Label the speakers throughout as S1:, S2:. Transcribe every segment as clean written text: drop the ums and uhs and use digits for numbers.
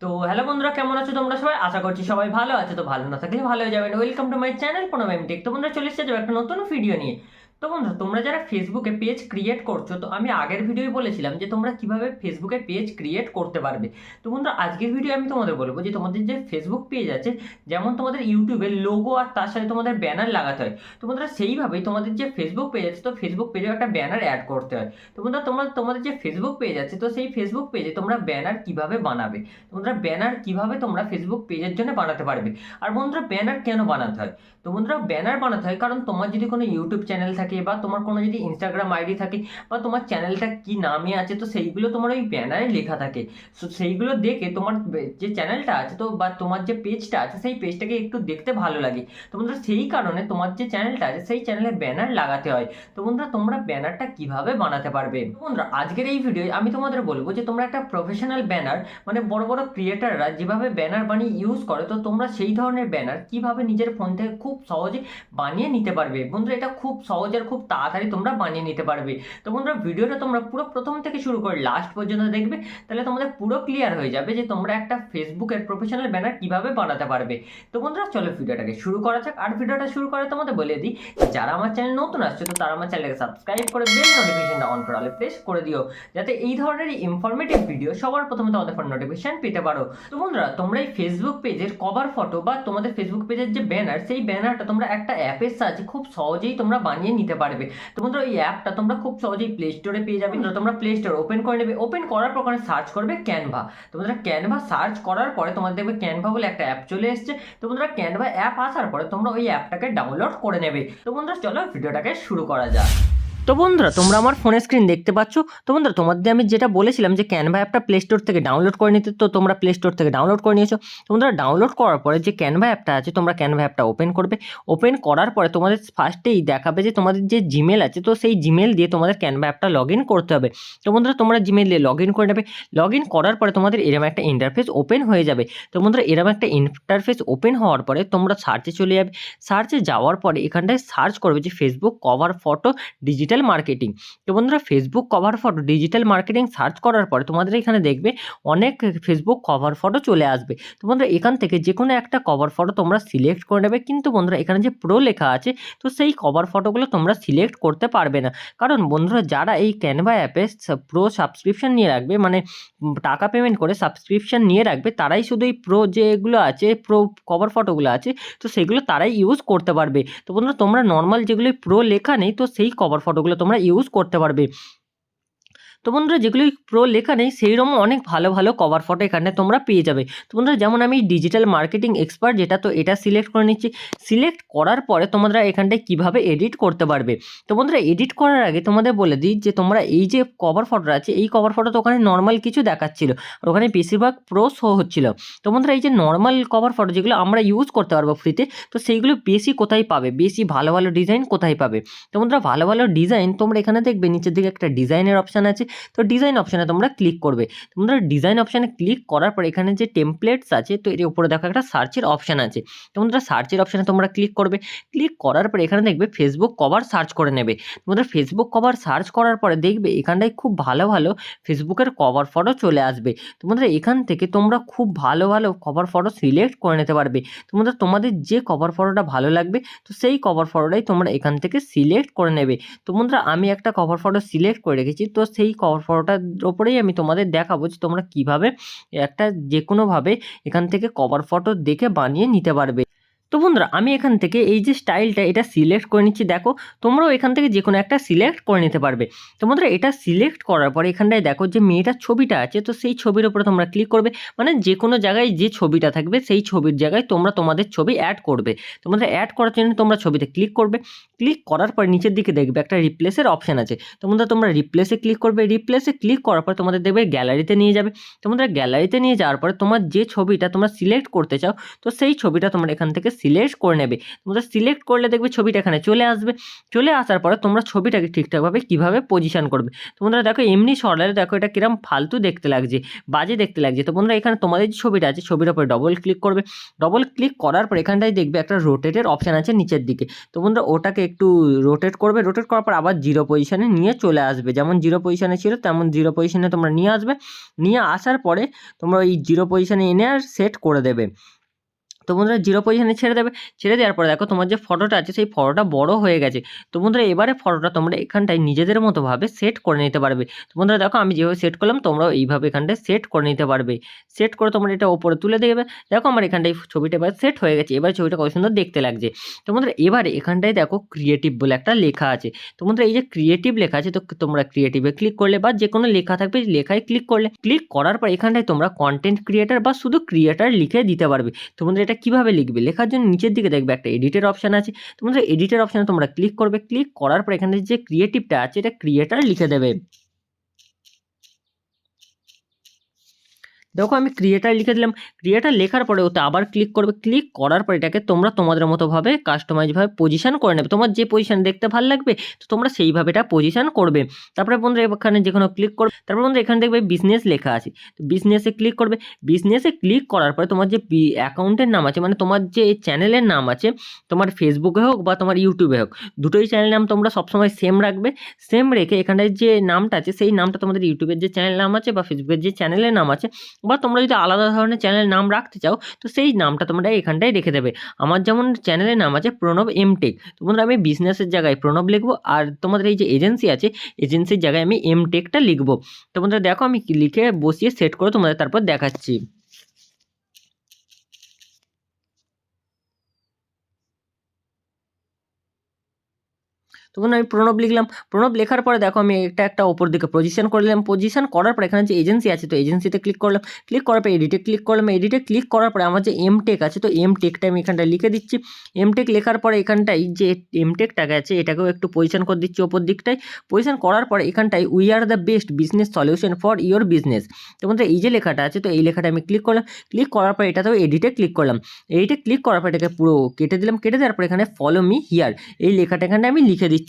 S1: তো হ্যালো বন্ধুরা, কেমন আছো তোমরা সবাই? আশা করছি সবাই ভালো আছে। তো ভালো না থাকলে ভালো হয়ে যাবেন। Welcome to my channel Pranab tech. তো বন্ধুরা চলে এসেছে একটা নতুন ভিডিও নিয়ে। তো বন্ধুরা, তোমরা যারা ফেসবুকে পেজ ক্রিয়েট করছো, তো আমি আগের ভিডিওয় বলেছিলাম যে তোমরা কিভাবে ফেসবুকে পেজ ক্রিয়েট করতে পারবে। তো বন্ধুরা, আজকের ভিডিও আমি তোমাদের বলবো যে তোমাদের যে ফেসবুক পেজ আছে, যেমন তোমাদের ইউটিউবের লোগো আর তার সাথে তোমাদের ব্যানার লাগাতে হয়, তো বন্ধুরা সেইভাবেই তোমাদের যে ফেসবুক পেজ আছে, তো ফেসবুক পেজেও একটা ব্যানার অ্যাড করতে হয়। তো বন্ধুরা, তোমাদের যে ফেসবুক পেজ আছে, তো সেই ফেসবুক পেজে তোমরা ব্যানার কিভাবে বানাবে, তোমরা ব্যানার কিভাবে তোমরা ফেসবুক পেজের জন্য বানাতে পারবে। আর বন্ধুরা, ব্যানার কেন বানাতে হয়? তো বন্ধুরা, ব্যানার বানাতে হয় কারণ তোমার যদি কোনো ইউটিউব চ্যানেল থাকে বা তোমার কোনো যদি ইনস্টাগ্রাম আইডি থাকে বা তোমার চ্যানেলটা কি নামে আছে, তো সেইগুলো তোমার ওই ব্যানারে লেখা থাকে। সো সেইগুলো দেখে তোমার যে চ্যানেলটা আছে, তো বা তোমার যে পেজটা আছে, সেই পেজটাকে একটু দেখতে ভালো লাগে। তো বন্ধুরা, সেই কারণে তোমার যে চ্যানেলটা আছে সেই চ্যানেলে ব্যানার লাগাতে হয়। তো বন্ধুরা, তোমরা ব্যানারটা কিভাবে বানাতে পারবে? বন্ধুরা, আজকের এই ভিডিও আমি তোমাদের বলবো যে তোমরা একটা প্রফেশনাল ব্যানার, মানে বড় বড় ক্রিয়েটাররা যেভাবে ব্যানার বানিয়ে ইউজ করে, তো তোমরা সেই ধরনের ব্যানার কিভাবে নিজের ফোন থেকে খুব সহজে বানিয়ে নিতে পারবে। বন্ধুরা, এটা খুব সহজ আর খুব তাড়াতাড়ি তোমরা বানিয়ে নিতে পারবে। তো বন্ধুরা, ভিডিওটা তোমরা পুরো প্রথম থেকে শুরু করে লাস্ট পর্যন্ত দেখবে, তাহলে তোমাদের পুরো ক্লিয়ার হয়ে যাবে যে তোমরা একটা ফেসবুকের প্রফেশনাল ব্যানার কিভাবে বানাতে পারবে। তো বন্ধুরা, চলো ভিডিওটাকে শুরু করা যাক। আর ভিডিওটা শুরু করে তোমাদের বলে দিই, যারা আমার চ্যানেল নতুন আসছে, তো তারা আমার চ্যানেলকে সাবস্ক্রাইব করে বেল নোটিফিকেশনটা অন করে প্রেস করে দিও, যাতে এই ধরনের ইনফরমেটিভ ভিডিও সবার প্রথমে তোমাদের ফোন নোটিফিকেশন পেতে পারো। তো বন্ধুরা, তোমরা এই ফেসবুক পেজের কভার ফটো বা তোমাদের ফেসবুক পেজের যে ব্যানার, সেই ব্যানারটা তোমরা একটা অ্যাপের সাহায্যে খুব সহজেই তোমরা বানিয়ে নিতে পারবে। তো বন্ধুরা, এই অ্যাপটা তোমরা খুব সহজেই প্লে স্টোরে পেয়ে যাবে। তোমরা প্লে স্টোর ওপেন করে নেবে, ওপেন করার পর ওখানে সার্চ করবে ক্যানভা। তো বন্ধুরা, ক্যানভা সার্চ করার পরে তোমাদের দেখবে ক্যানভা বলে একটা অ্যাপ চলে এসেছে। তো বন্ধুরা, ক্যানভা অ্যাপ আসার পরে তোমরা ওই অ্যাপটাকে ডাউনলোড করে নেবে। তো বন্ধুরা, চলো ভিডিওটাকে শুরু করা যাক। তো বন্ধুরা, তোমরা আমার ফোনের স্ক্রিন দেখতে পাচ্ছ। তো বন্ধুরা, তোমাদের আমি যেটা বলেছিলাম যে ক্যানভা অ্যাপটা প্লে স্টোর থেকে ডাউনলোড করে নিতে, তো তোমরা প্লে স্টোর থেকে ডাউনলোড করে নিয়েছো। তো বন্ধুরা, ডাউনলোড করার পরে যে ক্যানভা অ্যাপটা আছে, তোমরা ক্যানভা অ্যাপটা ওপেন করবে। ওপেন করার পরে তোমাদের ফার্স্টেই দেখাবে যে তোমাদের যে জিমেল আছে, তো সেই জিমেল দিয়ে তোমাদের ক্যানভা অ্যাপটা লগ ইন করতে হবে। তো বন্ধুরা, তোমরা জিমেল দিয়ে লগ ইন করে নেবে। লগ ইন করার পরে তোমাদের এরকম একটা ইন্টারফেস ওপেন হয়ে যাবে। তো বন্ধুরা, এরকম একটা ইন্টারফেস ওপেন হওয়ার পরে তোমরা সার্চে চলে যাবে। সার্চে যাওয়ার পরে এখানটায় সার্চ করবে যে Facebook cover photo digital marketing. তো বন্ধুরা, Facebook cover photo digital marketing search করার পরে তোমাদের এখানে দেখবে অনেক ফেসবুক কভার ফটো চলে আসবে। তো বন্ধুরা, এখান থেকে যে কোনো একটা কভার ফটো তোমরা সিলেক্ট করে নেবে। কিন্তু বন্ধুরা, এখানে যে প্রো লেখা আছে, তো সেই কভার ফটোগুলো তোমরা সিলেক্ট করতে পারবে না। কারণ বন্ধুরা, যারা এই ক্যানভা অ্যাপে প্রো সাবস্ক্রিপশন নিয়ে রাখবে, মানে টাকা পেমেন্ট করে সাবস্ক্রিপশন নিয়ে রাখবে, তারাই শুধু এই প্রো যেগুলো আছে, প্রো কভার ফটোগুলো আছে, তো সেগুলো তারাই ইউজ করতে পারবে। তো বন্ধুরা, তোমরা নর্মাল যেগুলো প্রো লেখা নেই, তো সেই কভার ফটোগুলো তোমরা ইউজ করতে পারবে। তো বন্ধুরা, যেগুলি প্রো লেখা নেই সেইরকম অনেক ভালো ভালো কভার ফটো এখানে তোমরা পেয়ে যাবে। তো বন্ধুরা, যেমন আমি ডিজিটাল মার্কেটিং এক্সপার্ট যেটা, তো এটা সিলেক্ট করে নিচ্ছি। সিলেক্ট করার পরে তোমরা এখানটায় কিভাবে এডিট করতে পারবে। তো বন্ধুরা, এডিট করার আগে তোমাদের বলে দিই যে তোমরা এই যে কভার ফটোটা আছে, এই কভার ফটো তো ওখানে নর্মাল কিছু দেখাচ্ছিল, আর ওখানে বেশিরভাগ প্রো শো হচ্ছিল। তো বন্ধুরা, এই যে নর্মাল কভার ফটো যেগুলো আমরা ইউজ করতে পারবো ফ্রিতে, তো সেইগুলো বেশি কোথায় পাবে, বেশি ভালো ভালো ডিজাইন কোথায় পাবে? তো বন্ধুরা, ভালো ভালো ডিজাইন তোমরা এখানে দেখবে নিচের দিকে একটা ডিজাইনের অপশান আছে। তো ডিজাইন অপশানে তোমরা ক্লিক করবে। তোমরা ডিজাইন অপশানে ক্লিক করার পর এখানে যে টেমপ্লেটস আছে, তো এর উপরে দেখো একটা সার্চের অপশান আছে। তোমরা সার্চের অপশানে তোমরা ক্লিক করবে। ক্লিক করার পর এখানে দেখবে ফেসবুক কভার সার্চ করে নেবে। তোমাদের ফেসবুক কভার সার্চ করার পরে দেখবে এখানটায় খুব ভালো ভালো ফেসবুকের কভার ফটো চলে আসবে। তোমরা এখান থেকে তোমরা খুব ভালো ভালো কভার ফটো সিলেক্ট করে নিতে পারবে। তোমাদের যে কভার ফটোটা ভালো লাগবে, তো সেই কভার ফটোটাই তোমরা এখান থেকে সিলেক্ট করে নেবে। তো বন্ধুরা, আমি একটা কভার ফটো সিলেক্ট করে রেখেছি, তো সেই কভার ফটোটার ওপরেই আমি তোমাদের দেখাবো যে তোমরা কিভাবে একটা যে কোনোভাবে এখান থেকে কভার ফটো দেখে বানিয়ে নিতে পারবে। তো বন্ধুরা, আমি এখান থেকে এই যে স্টাইলটা এটা সিলেক্ট করে নিচ্ছি। দেখো, তোমরাও এখান থেকে যে কোনো একটা সিলেক্ট করে নিতে পারবে। তো বন্ধুরা, এটা সিলেক্ট করার পরে এখানটায় দেখো যে মেয়েটার ছবিটা আছে, তো সেই ছবির উপরে তোমরা ক্লিক করবে। মানে যে কোনো জায়গায় যে ছবিটা থাকবে সেই ছবির জায়গায় তোমরা তোমাদের ছবি অ্যাড করবে। তোমাদের অ্যাড করার জন্য তোমরা ছবিতে ক্লিক করবে। ক্লিক করার পর নিচের দিকে দেখবে একটা রিপ্লেসের অপশান আছে। তোমরা রিপ্লেসে ক্লিক করবে। রিপ্লেসে ক্লিক করার পর তোমাদের দেখবে গ্যালারিতে নিয়ে যাবে। গ্যালারিতে নিয়ে যাওয়ার পরে তোমার যে ছবিটা তোমরা সিলেক্ট করতে চাও, তো সেই ছবিটা তোমরা এখান থেকে সিলেক্ট করে নেবে। তোমরা সিলেক্ট করলে দেখবে ছবিটা এখানে চলে আসবে। চলে আসার পরে তোমরা ছবিটাকে ঠিকঠাকভাবে কীভাবে পজিশন করবে। তো বন্ধুরা দেখো এমনি সরালে দেখো এটা কিরম ফালতু দেখতে লাগছে, বাজে দেখতে লাগছে। তো বন্ধুরা এখানে তোমাদের যে ছবিটা আছে ছবির উপরে ডবল ক্লিক করবে। ডবল ক্লিক করার পর এখানটায় দেখবে একটা রোটেটের অপশান আছে নিচের দিকে। তো বন্ধুরা ওটাকে একটু রোটেট করবে। রোটেট করার পর আবার 0 পজিশনে নিয়ে চলে আসবে। যেমন 0 পজিশনে ছিল তেমন 0 পজিশনে তোমরা নিয়ে আসবে। নিয়ে আসার পরে তোমরা ওই 0 পজিশনে এনে আর সেট করে দেবে। তো বন্ধুরা 0 পজিশনে ছেড়ে দেবে। ছেড়ে দেওয়ার পরে দেখো তোমার যে ফটোটা আছে সেই ফটোটা বড় হয়ে গেছে। তো বন্ধুরা এবারে ফটোটা তোমরা এখানটায় নিজেদের মতোভাবে সেট করে নিতে পারবে। তো বন্ধুরা দেখো আমি যেভাবে সেট করলাম তোমরাও এইভাবে এখানটায় সেট করে নিতে পারবে। সেট করে তোমরা এটা ওপরে তুলে দেবে। দেখো আমার এখানটায় ছবিটা এবার সেট হয়ে গেছে। এবার ছবিটা কত সুন্দর দেখতে লাগছে। তো বন্ধুরা এবারে এখানটায় দেখো ক্রিয়েটিভ বলে একটা লেখা আছে। তো বন্ধুরা এই যে ক্রিয়েটিভ লেখা আছে তো তোমরা ক্রিয়েটিভে ক্লিক করলে বা যে কোনো লেখা থাকবে লেখায় ক্লিক করলে, ক্লিক করার পর এখানটায় তোমরা কন্টেন্ট ক্রিয়েটার বা শুধু ক্রিয়েটার লিখে দিতে পারবে। তো বন্ধুরা এটা কীভাবে লিখবে, লেখার জন্য নিচের দিকে দেখবে একটা এডিটের অপশান আছে। তোমরা এডিটের অপশানে তোমরা ক্লিক করবে। ক্লিক করার পর এখানে যে ক্রিয়েটিভটা আছে এটা ক্রিয়েটার লিখে দেবে। দেখো আমি ক্রিয়েটার লিখে দিলাম। ক্রিয়েটার লেখার পরে ওতে আবার ক্লিক করবে। ক্লিক করার পর এটাকে তোমরা তোমাদের মতোভাবে কাস্টমাইজভাবে পজিশন করে নেবে। তোমার যে পজিশন দেখতে ভালো লাগবে তো তোমরা সেইভাবে এটা পজিশন করবে। তারপরে বন্ধুরা এখানে যে কোনো ক্লিক করবে। তারপর বন্ধুরা এখানে দেখবে বিজনেস লেখা আছে। তো বিজনেসে ক্লিক করবে। বিজনেসে ক্লিক করার পরে তোমার যে অ্যাকাউন্টের নাম আছে মানে তোমার যে চ্যানেলের নাম আছে, তোমার ফেসবুকে হোক বা তোমার ইউটিউবে হোক, দুটোই চ্যানেল নাম তোমরা সবসময় সেম রাখবে। সেম রেখে এখানটায় যে নামটা আছে সেই নামটা তোমাদের ইউটিউবের যে চ্যানেল নাম আছে বা ফেসবুকের যে চ্যানেলের নাম আছে বা তোমরা যদি আলাদা ধরনের চ্যানেলের নাম রাখতে চাও তো সেই নামটা তোমরা এখানটায় রেখে দেবে। আমার যেমন চ্যানেলের নাম আছে প্রণব এমটেক, তো বন্ধুরা আমি বিজনেসের জায়গায় প্রণব লিখবো আর তোমাদের এই যে এজেন্সি আছে এজেন্সির জায়গায় আমি এমটেকটা লিখবো। তো বন্ধুরা দেখো আমি লিখে বসিয়ে সেট করে তোমাদের তারপর দেখাচ্ছি। তো বন্ধুরা আমি প্রণব লিখলাম। প্রণব লেখার পরে দেখো আমি এটা একটা ওপর দিকে পজিশন করে দিলাম। পজিশন করার পরে এখানে যে এজেন্সি আছে তো এজেন্সিতে ক্লিক করলাম। ক্লিক করার পরে এডিটে ক্লিক করলাম। এডিটে ক্লিক করার পরে আমার যে এমটেক আছে তো এমটেকটা আমি এখানটায় লিখে দিচ্ছি। এমটেক লেখার পরে এখানটায় যে এমটেকটাকে আছে এটাকেও একটু পজিশন করে দিচ্ছি ওপর দিকটায়। পজিশন করার পরে এখানটায় we are the best business solution for your business. তো বন্ধুরা এই যে লেখাটা আছে তো এই লেখাটা আমি ক্লিক করলাম। ক্লিক করার পরে এটাতেও এডিটে ক্লিক করলাম। এডিটে ক্লিক করার পর এটাকে পুরো কেটে দিলাম। কেটে দেওয়ার পর এখানে ফলো মি হিয়ার এই লেখাটা এখানে আমি লিখে দিচ্ছি।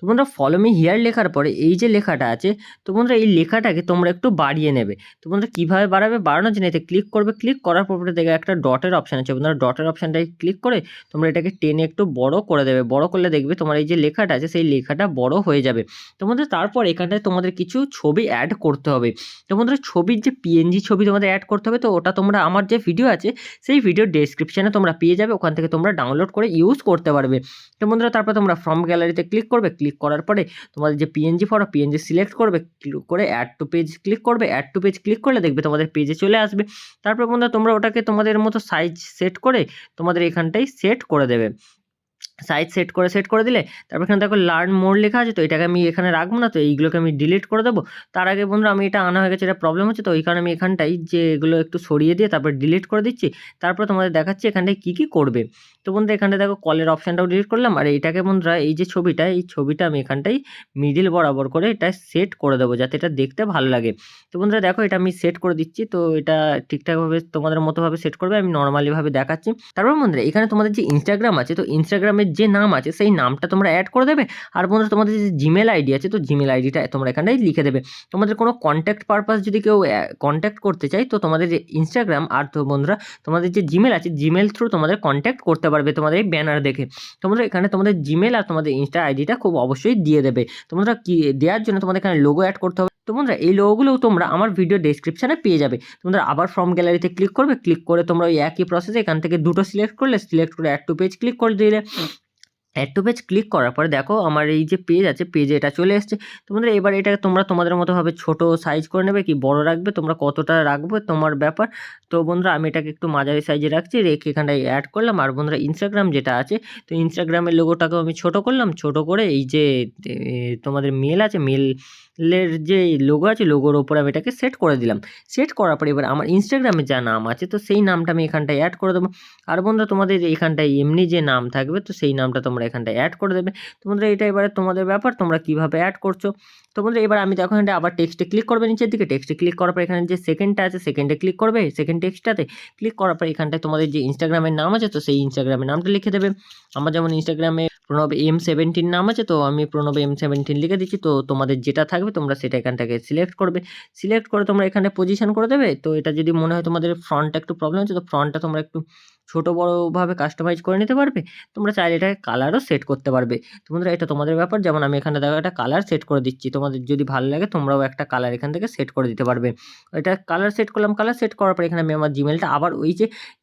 S1: তো বন্ধুরা ফলো মি হিয়ার লেখার পরে এই যে লেখাটা আছে তো বন্ধুরা এই লেখাটাকে তোমরা একটু বাড়িয়ে নেবে। তো বন্ধুরা কীভাবে বাড়াবে, বাড়ানোর জন্য এতে ক্লিক করবে। ক্লিক করার পর দেখে একটা ডটের অপশান আছে। বন্ধুরা ডটের অপশানটায় ক্লিক করে তোমরা এটাকে টেনে একটু বড় করে দেবে। বড় করলে দেখবে তোমার এই যে লেখাটা আছে সেই লেখাটা বড় হয়ে যাবে। তো বন্ধুরা তারপর এখানটায় তোমাদের কিছু ছবি অ্যাড করতে হবে। তো বন্ধুরা ছবির যে পিএনজি ছবি তোমাদের অ্যাড করতে হবে তো ওটা তোমরা আমার যে ভিডিও আছে সেই ভিডিওর ডেসক্রিপশানে তোমরা পেয়ে যাবে, ওখান থেকে তোমরা ডাউনলোড করে ইউজ করতে পারবে। তো বন্ধুরা তারপর তোমরা ফ্রম গ্যালারিতে ক্লিক করবে। ক্লিক করার পরে তোমাদের যে পিএনজি ফটো পিএনজি সিলেক্ট করবে। ক্লিক করে অ্যাড টু পেজ ক্লিক করবে। অ্যাড টু পেজ ক্লিক করলে দেখবে তোমাদের পেজে চলে আসবে। তারপর বন্ধুরা তোমরা ওটাকে তোমাদের মতো সাইজ সেট করে তোমাদের এখানটায় সেট করে দেবে। সাইজ সেট করে দিলে তারপর এখানে দেখো লার্ন মোর লেখা আছে তো এটাকে আমি এখানে রাখবো না, তো এইগুলোকে আমি ডিলিট করে দেবো। তার আগে বন্ধুরা আমি এটা আনা হয়ে গেছে, এটা প্রবলেম হচ্ছে তো ওই কারণে আমি এখানটাই যে এগুলো একটু সরিয়ে দিয়ে তারপর ডিলিট করে দিচ্ছি। তারপর তোমাদের দেখাচ্ছি এখানটায় কী কী করবে। তো বন্ধুরা এখানটায় দেখো কলের অপশানটাও ডিলিট করলাম আর এইটাকে বন্ধুরা এই যে ছবিটা এই ছবিটা আমি এখানটায় মিডিল বরাবর করে এটা সেট করে দেবো যাতে এটা দেখতে ভালো লাগে। তো বন্ধুরা দেখো এটা আমি সেট করে দিচ্ছি। তো এটা ঠিকঠাকভাবে তোমাদের মতোভাবে সেট করবে, আমি নর্মালিভাবে দেখাচ্ছি। তারপর বন্ধুরা এখানে তোমাদের যে ইনস্টাগ্রাম আছে তো ইনস্টাগ্রামের যে নাম আছে সেই নামটা তোমরা অ্যাড করে দেবে। আর বন্ধুরা তোমাদের যে জিমেল আইডি আছে তো জিমেল আইডিটা তোমরা এখানটায় লিখে দেবে। তোমাদের কোনো কন্ট্যাক্ট পারপাস যদি কেউ কন্ট্যাক্ট করতে চায় তো তোমাদের যে ইনস্টাগ্রাম আর তো বন্ধুরা তোমাদের যে জিমেল আছে জিমেল থ্রু তোমাদের কন্ট্যাক্ট করতে পারবে তোমাদের এই ব্যানার দেখে। তোমরা এখানে তোমাদের জিমেল আর তোমাদের ইনস্টা আইডিটা খুব অবশ্যই দিয়ে দেবে। তোমরা কি দেওয়ার জন্য তোমাদের এখানে লোগো অ্যাড করতে হবে। তো বন্ধুরা এই লোগোগুলোও তোমরা আমার ভিডিও ডেসক্রিপশানে পেয়ে যাবে। তোমরা আবার ফ্রম গ্যালারিতে ক্লিক করবে। ক্লিক করে তোমরা ওই একই প্রসেসে এখান থেকে দুটো সিলেক্ট করলে সিলেক্ট করে অ্যাড টু পেজ ক্লিক করে দিলে। অ্যাড টু পেজ ক্লিক করার পরে দেখো আমার এই যে পেজ আছে পেজে এটা চলে এসছে। তো বন্ধুরা এবার এটা তোমরা তোমাদের মতোভাবে ছোটো সাইজ করে নেবে কি বড় রাখবে, তোমরা কতটা রাখবে তোমার ব্যাপার। তো বন্ধুরা আমি এটাকে একটু মাঝারি সাইজে রাখছি, রেখে এখানটায় অ্যাড করলাম। আর বন্ধুরা ইনস্টাগ্রাম যেটা আছে তো ইনস্টাগ্রামের লোগোটাকেও আমি ছোটো করলাম। ছোটো করে এই যে তোমাদের মেল আছে মেলের যে লোগো আছে লোগোর ওপরে আমি এটাকে সেট করে দিলাম। সেট করার পরে এবার আমার ইনস্টাগ্রামে যা নাম আছে তো সেই নামটা আমি এখানটায় অ্যাড করে দেবো। আর বন্ধুরা তোমাদের এখানটায় এমনি যে নাম থাকবে তো সেই নামটা তোমরা এখানটা অ্যাড করে দেবে। তো বন্ধুরা এটা এবারে তোমাদের ব্যাপার, তোমরা কীভাবে অ্যাড করছো। তো বন্ধুরা এবার আমি দেখো এখানটা আবার টেক্সটে ক্লিক করবে, নিচের দিকে টেক্সটে ক্লিক করার পর এখানে যে সেকেন্ডটা আছে সেকেন্ডে ক্লিক করবে, সেকেন্ড টেক্সটটাতে ক্লিক করার পর এখানটায় তোমাদের যে ইনস্টাগ্রামের নাম আছে তো সেই ইনস্টাগ্রামের নামটা লিখে দেবে। আমার যেমন ইনস্টাগ্রামে প্রণব M17 নাম আছে, তো আমি প্রণব M17 লিখে দিচ্ছি। তো তোমাদের যেটা থাকবে তোমরা সেটা এখান থেকে সিলেক্ট করবে, সিলেক্ট করে তোমরা এখানে পজিশন করে দেবে। তো এটা যদি মনে হয় তোমাদের ফ্রন্টটা একটু প্রবলেম হচ্ছে, তো ফ্রন্টটা তোমরা একটু ছোটো বড়োভাবে কাস্টমাইজ করে নিতে পারবে। তোমরা চাইলে এটাকে কালারও সেট করতে পারবে। তো বন্ধুরা এটা তোমাদের ব্যাপার, যেমন আমি এখানে দেখো একটা কালার সেট করে দিচ্ছি, তোমাদের যদি ভালো লাগে তোমরাও একটা কালার এখান থেকে সেট করে দিতে পারবে। এটা কালার সেট করলাম, কালার সেট করার পর এখানে আমি আমার জিমেলটা আবার ওই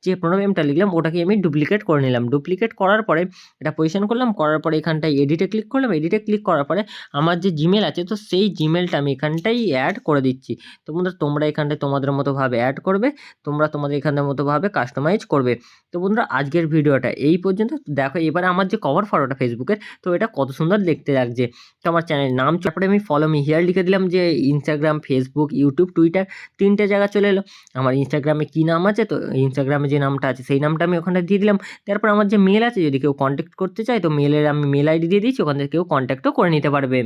S1: যে প্রণব এমটা লিখলাম ওটাকে আমি ডুপ্লিকেট করে নিলাম। ডুপ্লিকেট করার পরে এটা পজিশন করলাম, করার পরে এখানটায় এডিটে ক্লিক করলাম, এডিটে ক্লিক করার পরে আমার যে জিমেল আছে তো সেই জিমেলটা আমি এখানটাই অ্যাড করে দিচ্ছি। তো বন্ধুরা তোমরা এখানটায় তোমাদের মতোভাবে অ্যাড করবে, তোমরা তোমাদের এখানের মতোভাবে কাস্টমাইজ করবে। তো বন্ধুরা আজকের ভিডিওটা এই পর্যন্ত। দেখো এবারে আমার যে কভার ফটোটা ফেসবুকের, তো এটা কত সুন্দর দেখতে লাগছে। তো আমার চ্যানেলের নাম, তারপরে আমি ফলো মি হিয়ার লিখে দিলাম, যে ইনস্টাগ্রাম, ফেসবুক, ইউটিউব, টুইটার 3টে জায়গা চলে এলো। আমার ইনস্টাগ্রামে কী নাম আছে, তো ইনস্টাগ্রামে যে নামটা আছে সেই নামটা আমি ওখানে দিয়ে দিলাম। তারপর আমার যে মেল আছে, যদি কেউ কন্ট্যাক্ট করতে চায় তো মেলের আমি মেল আইডি দিয়ে দিচ্ছি, ওখান থেকে কেউ কন্ট্যাক্টও করে নিতে পারবে।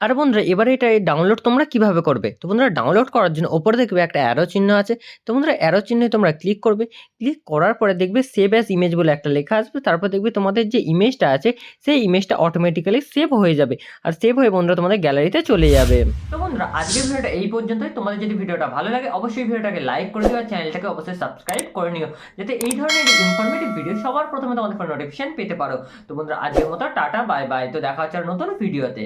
S1: আর বন্ধুরা এবারে এটা ডাউনলোড তোমরা কিভাবে করবে। তো বন্ধুরা ডাউনলোড করার জন্য ওপরে দেখবে একটা অ্যারো চিহ্ন আছে। তো বন্ধুরা অ্যারো চিহ্নে তোমরা ক্লিক করবে, ক্লিক করার পরে দেখবে সেভ অ্যাজ ইমেজ বলে একটা লেখা আসবে। তারপর দেখবে তোমাদের যে ইমেজটা আছে সেই ইমেজটা অটোমেটিক্যালি সেভ হয়ে যাবে, আর সেভ হয়ে বন্ধুরা তোমাদের গ্যালারিতে চলে যাবে। তো বন্ধুরা আজকের ভিডিওটা এই পর্যন্তই। তোমাদের যদি ভিডিওটা ভালো লাগে অবশ্যই ভিডিওটাকে লাইক করে দিও, আর চ্যানেলটাকে অবশ্যই সাবস্ক্রাইব করে নিও, যাতে এই ধরনের ইনফরমেটিভ ভিডিও সবার প্রথমে তোমাদের নোটিফিকেশন পেতে পারো। তো বন্ধুরা আজকের মতো টাটা বাই বাই। তো দেখা হচ্ছে আর নতুন ভিডিওতে।